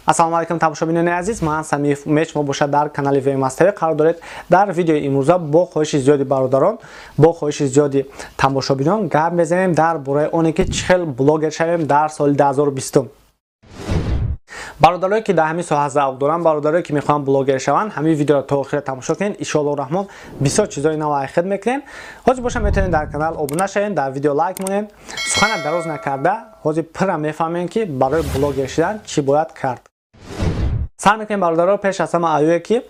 Ассалому алайкум тамошобинон азиз, ман Мефахмед шумо бошад дар канали Veimas TV қарор доред дар видеои имруза бо хоҳиши зиёди бародарон, бо хоҳиши зиёди тамошобинон гап мезанем дар бораи оне ки чӣ хел блогер шавем дар соли 2020. бародарое ки дар ҳамин соҳа завқ доранд, бародарое ки мехоҳанд блогер шаванд, ҳамин видеоро то охир тамошо кунед. Иншоаллоҳ раҳмон бисёр чизои нав айхид мекунем. ҳозир боша метавонед дар канал обуна шавед, дар видео лайк монед. Сухана дароз накарда ҳозир пурра мефаҳмем ки барои блогер шудан чӣ бояд кард. сар мекунем бародаро, пеш аз ҳама айёе ки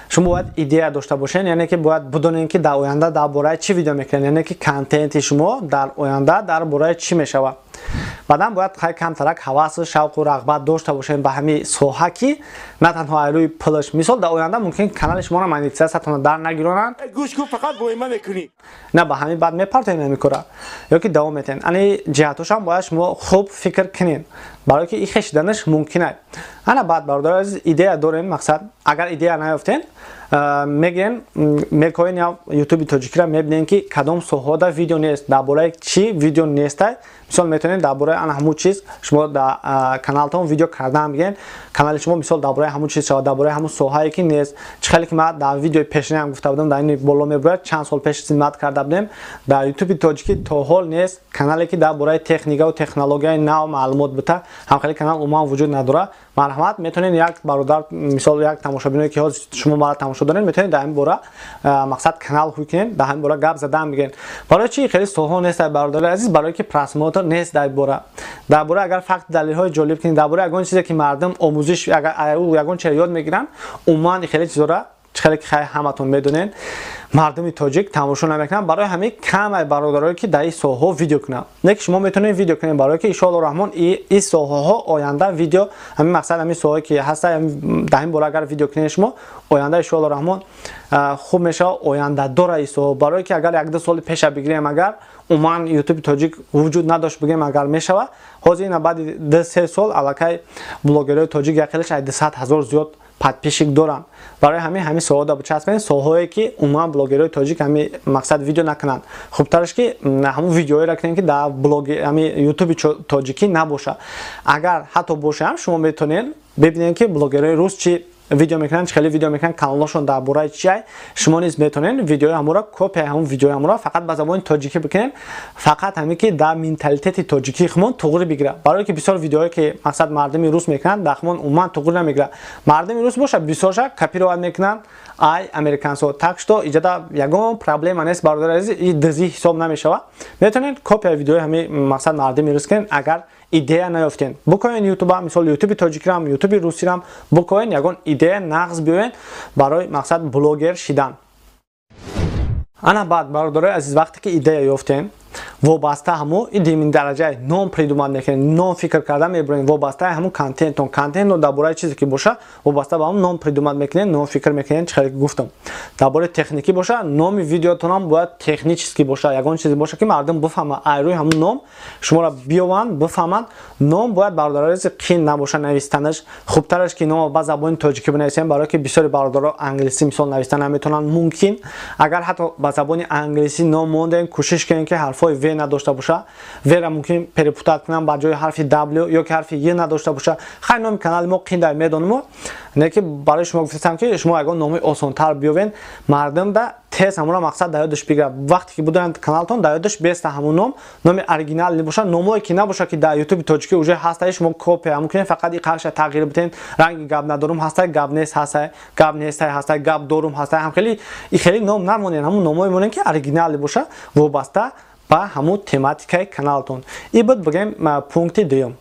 шумо бояд идея дошта бошен, яъне ки бояд бидонед ки дар оянда дар бораи чӣ видео мекунед, яъне ки контенти шумо дар оянда дар бораи чӣ мешавад. баъдан бояд камтарак ҳавасу шавқу рағбат дошта бошед ба ҳамин соҳа ки на танҳо айрӯи пулш. мисол дар оянда мумкин канали шуморо монетизатсиятон дар нагиронанд. гӯшку фақат бо има мекунӣ. На ба ҳамин баъд мепартоед ҳамин кора ёки давом метен. ани ҷиҳатошам бояд шумо хуб фикр кунед, барое ки ин хешиданаш мумкин аст. ана баъд бародаро азиз идея дорем, мақсад агар идея наёфтен мегирен мекоен я ютуби точикра мебинед ки кадом соҳода видео нест, дар бораи чӣ видео нестай. мисол метавонед дар бораи ана ҳамун чиз шумо дар каналтон видео кардан бигӯен, канали шумо мисол дар бораи ҳамун чиз шавад, дар бораи ҳамун соҳае ки нест. чӣ хеле ки ман дар видеои пешинаам гуфта будам, дар ин боло мебурад, чанд сол пеш зидмат карда будем дар ютуби точики. то ҳол нест канале ки дар бораи техникаву технологияи нав маълумот бита, ҳамхеле канал умуман вуҷуд надорад. марҳамат, метавонед як бародар, мисол як тамошобиноне ки ҳозир шумо мара тамошо доред, метавонед дар ин бора мақсад канал хуй кунед, дар ин бора гап задан бигӯед. барои чӣ хеле соҳо нест бародари азиз, барое ки просмотр нест дар бора. дар бора агар факт далелҳои ҷолиб кунед, дар бора ягон чизе ки мардум омӯзиш ягон чизе ёд мегиранд, умуман ин хеле чизора чӣ хеле ки ҳаматон медонед мардуми тоҷик тамошо намекунанд. барои ҳамин камай бародарое ки дар ин соҳаҳо видео кунанд. не ки шумо метавонед видео кунед, барое ки иншоаллоҳ раҳмон ин соҳаҳо оянда видео, ҳамин мақсад ҳамин соҳае ки ҳаста дар ин бора агар видео кунед шумо оянда иншоаллоҳ раҳмон хуб мешавад, оянда дора ин соҳа. барое ки агар 1-2 соли пеша бигирем, агар умуман ютуби тоҷик вуҷуд надошт бигӯем, агар мешавад, ҳозир ина баъди 2-3 сол аллакай блогерои тоҷик яхелаш 200 000 зиёд подписчик доранд. барои ҳамин соҳода бичаспен, соҳое ки умуман блогерои тоҷик ҳамин мақсад видео накунанд. хубтараш ки ҳамун видеоеро кунем ки дар блоги ҳамин ютуби тоҷикӣ набошад. агар ҳатто бошам, шумо метавонед бибинед ки блогерои рус чӣ видео мекунанд, чӣ хеле видео мекунанд, каналошон дар бораи чӣ ай. шумо низ метавонед видеои ҳамуро копияи ҳамун видеои ҳамуро фақат ба забони тоҷикӣ бикунед, фақат ҳамин ки дар менталитети тоҷикии хумон туғри бигирад. барое ки бисёр видеое ки мақсад мардуми рус мекунанд, дар хумон умуман туғри намегирад. мардуми рус бошад бисёрша копировать мекунанд ай американсо. так что иҷода ягон проблема нест бародари азиз, ин дизӣ ҳисоб намешавад. метавонед копияи видеои ҳамин мақсад мардуми рус кунед. агар идея наёфтен, букоен ютуба, мисол ютуби тоҷикирам, ютуби русирам букоен, ягон идея нағз биёен барои мақсад блогер шидан. ана баъд бародарои азиз, вақте ки идея ёфтем, вобаста ҳамун идимин дараҷаи ном придумат мекунед, ном фикр карда мебуред, вобастаи ҳамун контентон, контентон дар бораи чизе ки боша, вобаста ба ҳамун ном придумат мекунед, ном фикр мекунед. чӣ хеле гуфтам, дар бораи техникӣ боша, номи видеотонам бояд технически боша, ягон чизе боша ки мардум бифаҳмад, айрӯи ҳамун ном шуморо биёванд, бифаҳманд. ном бояд бародари азиз қин набоша навистанаш. хубтараш ки номро ба забони тоҷикӣ бинависем, барое ки бисёри бародаро англисӣ мисол нависта наметавонанд. мумкин агар ҳатто ба забони англисӣ ном мондем, кӯшиш кунед ки ҳарфҳои в надошта боша, вера мумкин перепутат кунам ба ҷои ҳарфи w ё ки ҳарфи й надошта боша. хай номи канали мо қин дар медонем, не ки барои шумо гуфтам ки шумо ягон номи осонтар биёвен, мардум да тез ҳамура мақсад дар ёдаш бигирад. вақте ки буданд каналтон дар ёдаш беста ҳамун ном, номи оригинал боша, номое ки набоша ки дар ютуби тоҷикӣ уже ҳастаи шумо копия мекунед, фақат ин қарша тағйир битен, ранги гап надорум ҳастай, гап нест ҳастай, гап нестай ҳастай, гап дорум ҳастай. ҳам хеле ин хеле ном намонед, ҳамун номое монед ки оригинал боша, вобаста ба ҳамун тематикаи каналтон. ин буд бигем пункти дуюм.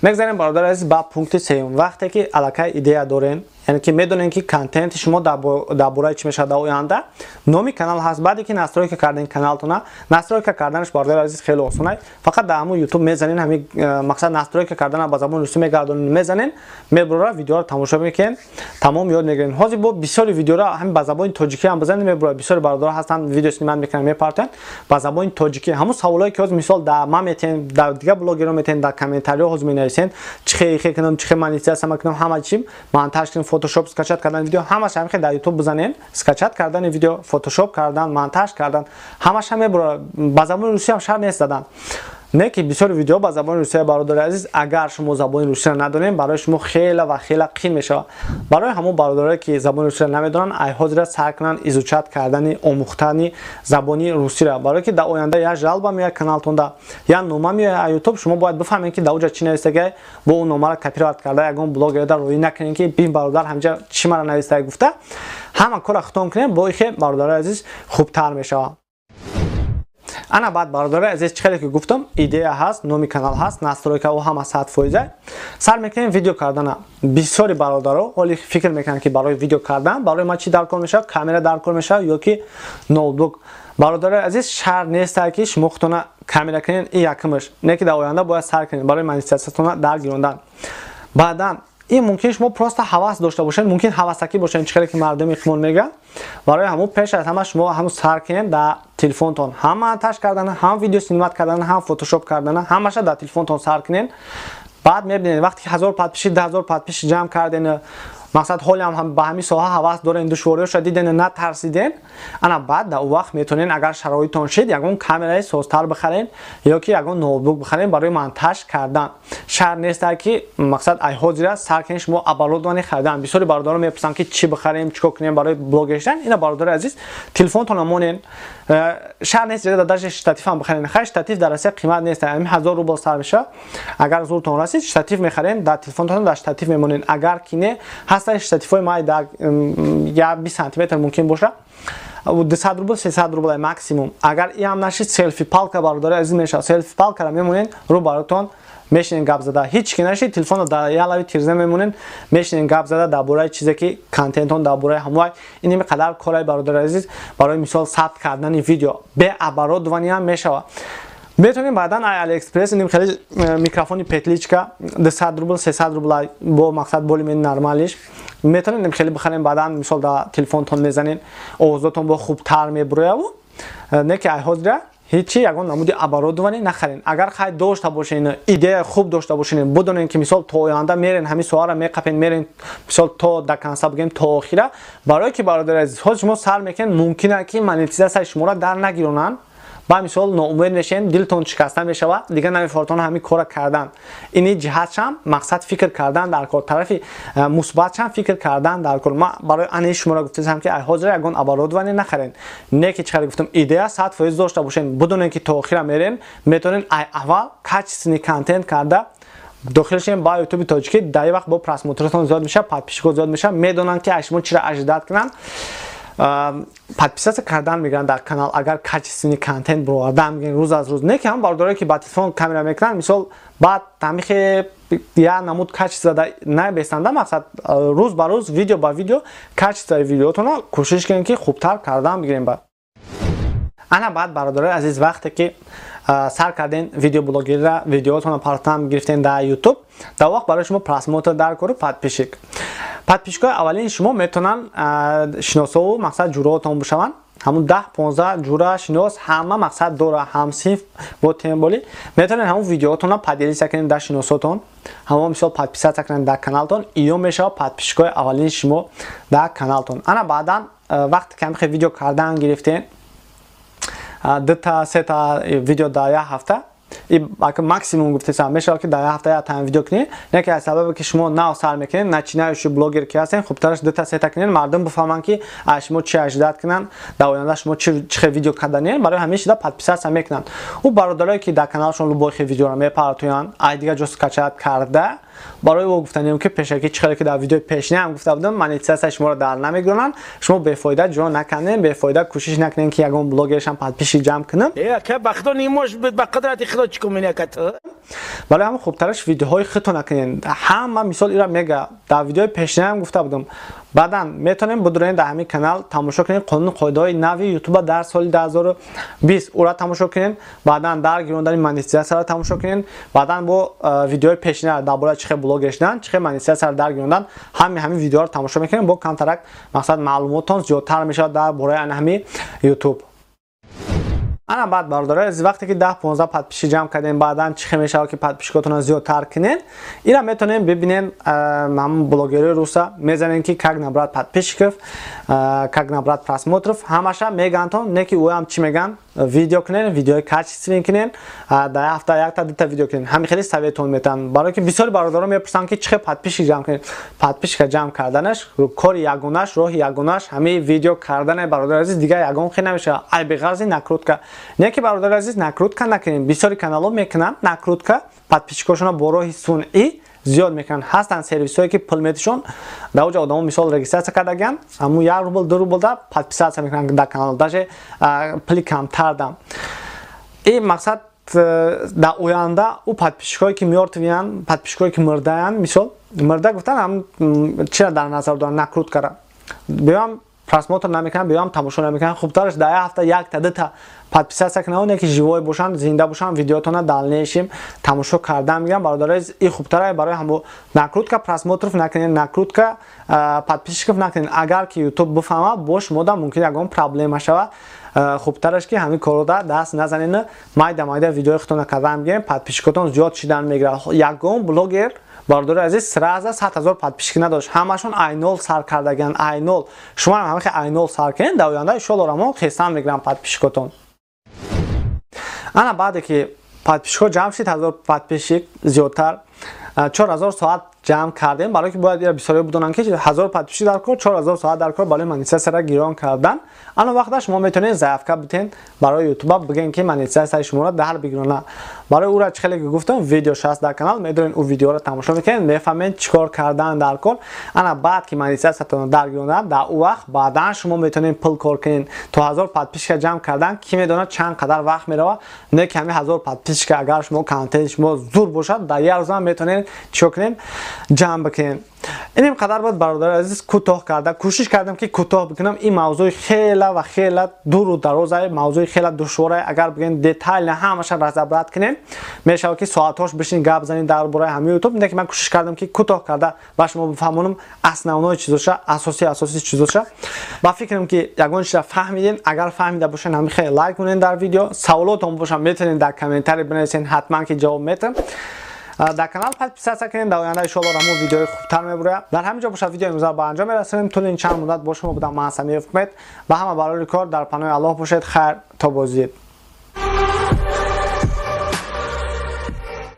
мегзарем бародари азиз ба пункти сеюм. вақте ки аллакай идея дорен, яъне ки медонед ки контенти шумо дар бораи чӣ мешавад дар оянда, номи канал ҳаст. баъде ки настройка кардани каналтона, настройка карданаш бародари азиз хеле осон аст. фақат дар ҳамун ютуб мезанед, ҳамин мақсад настройка кардана ба забони русӣ мегардонед, мезанед, мебурора видеоро тамошо мекунед, тамом ёд мегиред. ҳозир бо бисёри видеоро ҳамин ба забони тоҷикӣ ҳам бизанед, мебурора. бисёри бародаро ҳастанд видео снимат мекунанд, мепартоянд ба забони тоҷикӣ. ҳамун саволое ки ҳозир мисол дар ман метен, дар дига блогеро метен, дар комментариҳо ҳозир менависен, чӣ хе кунам, чӣ хе монетизатсия мекунам, ҳама чӣ монтаж кунам, фотошоп скачат кардан видео, ҳамаш ҳамин дар ютуб бизанем, скачат кардани видео, фотошоп кардан, монтаж кардан, ҳамаш ҳам мебурора. ба забони русӣ ҳам шарт нест задан. نه که بسیار ویدیو با زبان روسی برادر عزیز اگر شما زبان روسی را ندانید برای شما خیلی و خیلی قین میشه. برای همون برادرایی که زبان روسی را نمیدونن ای حاضر سعی کنن ایزوچات کردن آموختن زبان روسی را، برای که در آینده یا جلب میاد کانالتون دا یا نامه میاد یوتیوب، شما باید بفهمید که در اونجا چی نوشته که با اون نامه را کپی رایت کرده یگان بلاگر در روی نکنین که بین برادر همینجا چی مرا نوشته گفته، همه کار ختم کنین با اینکه برادر عزیز خوبتر میشه. انا بعد برادر عزیز چخیلی که گفتم ایده هست، نامی کانال هست، настройкаи هم 100% سر میکنیم ویدیو کردن. بسیاری برادرها ولی فکر میکنن که برای ویدیو کردن برای ما چی درکار میشه؟ کامera درکار میشه یا که نوتبوک. برادر عزیز شر نیست که شما خودتون کامera کنین این یکمش، نه که در آینده باید سر کنین برای مانیتیزاسیون در گیروندن. بعداً این ممکن شما پروست حواس داشته باشین، ممکن حواسکی باشین، چخیلی که مردم اخمون میگن برای همون پیش از همه شما همون سر کنین در تلفنتون، هم مونتاژ کردن، هم ویدیو سینمات کردن، هم فوتوشوپ کردن، همش در تلفنتون سر کنین. بعد میبینید وقتی 1000 پات پیش 10000 پات پیش جمع کردین، مقصد حالی هم به همین ساحه حواس دارین، دشواری شدیدین، نه ترسیدین، انا بعد در وقت میتونین اگر شرایطتون شد یگان کامرای سوستر بخرین یا که یگان نوتبوک بخرین برای مونتاژ کردن. شر نیست که مقصد ای حاضر سر کنین شما ابرودوانی خریدن. بسیاری برادرها میپرسن که چی بخریم چیکار کنیم برای بلاگ گشتن. اینا برادر عزیز تلفنتون مونین، شر نیست در اشتاتیف هم بخرین. خیر اشتاتیف در اصل قیمت نیست، همین 1000 روبل سر میشه. اگر زورتون رسید اشتاتیف میخرین در تلفنتون در اشتاتیف میمونین. اگر کینه اشتاتیفای ما در یا 20 سانتی متر ممکن باشه 200 روبل 300 روبل ماکسیموم. اگر این هم نشید سلفی پالکا برادر عزیز میشه، سلفی پالکا را میمونین رو براتون میشینین گپ زده، هیچ کی نشید تلفن رو در یه تیرزه میمونین میشینین گپ زده درباره چیزی که کانتنتون درباره هموای این مقدار کارای برادر عزیز برای مثال ثبت کردن ویدیو به ابرودوانی هم میشه. میتونیم بعدا علی اکسپرس این خیلی میکروفون پتلیچکا 200 روبل 300 روبل با مقصد بولیم نرمالش میتونین خیلی بخرین، بعدا مثال در تلفنتون میزنین اوضاعتون با خوبتر میبره و نه که حاضر هیچی یگان نمودی ابرودوانی نخرین. اگر خواهید داشته باشین ایده خوب داشته باشین بدونین که مثال تا آینده میرین همین سوال را میقپین میرین مثال تا در کنسا بگیم تا آخره، برای که برادر عزیز خود شما سر میکن ممکنه که مانیتیزاسیون شما را در نگیرونن با مثال ناامید میشین، دلتون شکسته میشه و دیگه نمیفرتون همین کارا کردن. اینی جهتش هم مقصد فکر کردن در کار، طرفی مثبتش هم فکر کردن در کار. ما برای ان شما را گفتم که حاضر یگان ابرودوانی نخرین، نه که چقدر گفتم ایده 100% داشته باشین بدون که تا آخر میرین میتونین اول کچ کانتنت کرده داخلش با یوتیوب توچکی در وقت با پرسموترتون زیاد میشه، پادپیشکو زیاد میشه، میدونن که شما چرا اجداد کنن подписаться кардан میگن در کانال. اگر کچسینی کانتنت بردم میگن روز از روز، نه که هم بارداره که با تلفن کامera میکنن مثال بعد تمیخ یا نمود کچ زده نه بیستنده، مقصد روز به روز ویدیو با ویدیو کچ زده ویدیوتون رو کوشش کنین که خوبتر کردن بگیرین. بعد انا بعد برادر عزیز وقتی که سر کردین ویدیو بلاگری را ویدیوتون پارتنر گرفتین در یوتیوب در وقت برای شما پرسموتر در کارو پادپیشکای اولین شما میتونن شناسا و مقصد جوراتون بشون، همون 10-15 جوره شناس همه مقصد داره، هم صنف با تیمبولی میتونن همون ویدیوتون رو پادیلی سکنین در شناساتون، همون مثال پادپیسات سکنین در کانالتون، ایو میشه پادپیشکای اولین شما در کانالتون. انا بعدا وقت که میخوای ویدیو کردن گرفتین 2-3 تا ویدیو در یک هفته که ماکسیموم گفتم میشه که در هفته تا ویدیو کنین، نه که از سبب که شما نه سر میکنین نه چی نه بلاگر کی هستین خوب ترش 2-3 تا کنین مردم بفهمن که شما چی اجداد کنن در آینده شما چه ویدیو کردنین برای همیشه دا پادپیسات میکنن. و برادرایی که در کانالشون رو با ویدیو رو میپارتوین ای دیگه جست کچات کرده برای او گفتنیم که پیشکی چخیلی که در ویدیو پیشینه هم گفته بودم مانیتیزاسیون شما رو در نمیگیرن، شما بی‌فایده جا نکنین، بی‌فایده کوشش نکنین که یگان بلاگرش هم پادپیشی جمع کنن. که بخدا نیموش به قدرت خدا چیکو مینکت برای هم خوب ترش ویدیوهای خودتون نکنین. هم مثال ایرا میگه در ویدیو پیشینه هم گفته بودم بعدا میتونین بدونین در همین کانال تماشا کنین قانون قاعده‌های نوی یوتیوب در سال 2020 او را تماشا کنین، بعدا در گیروندن مانیتیزاسیون را تماشا کنین، بعدا با ویدیو پیشینه درباره چه بلاگرشدن چه مانیتیزاسیون در گیروندن همین ویدیو رو تماشا میکنین با کمترک مقصد معلوماتتون زیادتر میشه درباره همین یوتیوب. انا بعد برادر از وقتی که 10-15 پادپیشی جمع کردین بعدا چه میشه که پادپیشکاتون زیادتر کنین اینا میتونین ببینین هم بلاگری روسا میزنین که کاگ نبرات پادپیشکف کاگ نبرات پراسмотров همش میگن تو نه که او هم چی میگن видео кунен, видеои качественный кунен, дар ҳафта як та дута видео кунен. Ҳамин хеле советон метан. Барои ки бисёри бародарон мепурсанд ки чихе подписчик ҷамъ кунед. Подписчика ҷамъ карданаш, кори ягонаш, роҳи ягонаш ҳамин видео кардан бародар азиз дига ягон хел намеша. Ай беғарзи накрутка. Не ки бародар азиз накрутка накунед. Бисёри каналҳо мекунанд накрутка, подписчикошона бо роҳи сунъӣ зиёд мекунанд. Ҳастанд сервисҳое ки пул метишон. Дар оҷа одамо мисол регистрация кардаган, аммо 1 рубл 2 рубл да подписация мекунанд дар канал. Даже пули камтар дам. Ин мақсад дар оянда у подписчикҳое ки мёртвиянд, подписчикҳое ки мурдаянд, мисол мурда гуфтан ҳам чира дар назар доранд накруткара. Биём просмотр намекунанд, биём тамошо намекунанд. Хубтараш дар ҳафта як та дута подписация кунанд, оне ки живой бошанд, зинда бошанд, видеотона далнешим тамошо кардан мегирам. Бародари ин хубтара барои ҳамо накрутка просмотров накунед, накрутка подписчиков накунед. Агар ки ютуб бифаҳма бо шумода мумкин ягон проблема шава. Хубтараш ки ҳамин корода даст назанед, майда видеои худтона кардан мегирем, подписчикотон зиёд шидан мегирад. Ягон блогер бародари азиз сразу 100,000 подписчик надошт. Ҳамашон айнол сар кардаган, айнол. Шумо ҳам ҳамахе айнол сар кунед, дар оянда иншоалло рамо хесан мегирам подписчикотон. Ана баъде ки подписчикҳо ҷамъ шид, 1000 подписчик зиёдтар 4000 соат ҷамъ кардем. Барои ки бояд бисёре будонанд ки 1000 подписчик дар кор, 4000 соат дар кор барои монетизатсияра гирон кардан. Ана вақта шумо метавонед заявка битен барои ютуба, бигӯед ки монетизатсияи шуморо дар бигирона. Барои ура чӣ хеле гуфтам, видео шаст дар канал, медонед у видеоро тамошо мекунед, мефаҳмед чикор кардан дар кор. Ана баъд ки монетизатсиятон дар гирондан, дар у вақт баъдан шумо метавонед пул кор кунед. То 1000 подписчика ҷамъ кардан, ки медонад чанд қадар вақт мерава. Не ки ҳамин 1000 подписчика агар шумо контенти шумо зур бошад, дар як рӯза метавонед чико кунед, ҷамъ бикунед. Иним қадар буд бародари азиз кӯтоҳ карда. Кӯшиш кардам ки кӯтоҳ бикунам. Ин мавзӯи хела ва хела дуру дароза, мавзӯи хела душвора. Агар бигӯем детайл ҳамаша разобрат кунем, мешавад ки соатҳош бишин гап занем дар бораи ҳамин ютуб. Не ки ман кӯшиш кардам ки кӯтоҳ карда ба шумо бифаҳмонам основное чизоша, асосӣ чизоша. Ба фикрам ки ягон чиза фаҳмидем. Агар фаҳмида бошед ҳамин хеле лайк кунед дар видео. Саволотон бошад метавонед дар комментарий бинависед, ҳатман ки ҷавоб метам. Дар канал подписация кунед, дар оянда иншоалло рамо видеои хубтар мебурад. Дар ҳамин ҷо бошад видеои имруза ба анҷом мерасонем. Тӯли ин чанд муддат бо шумо будам. Ман ҳастам Мефахмед. Ба ҳама барори кор дар паноҳи Аллоҳ бошед. Хайр, то бозид.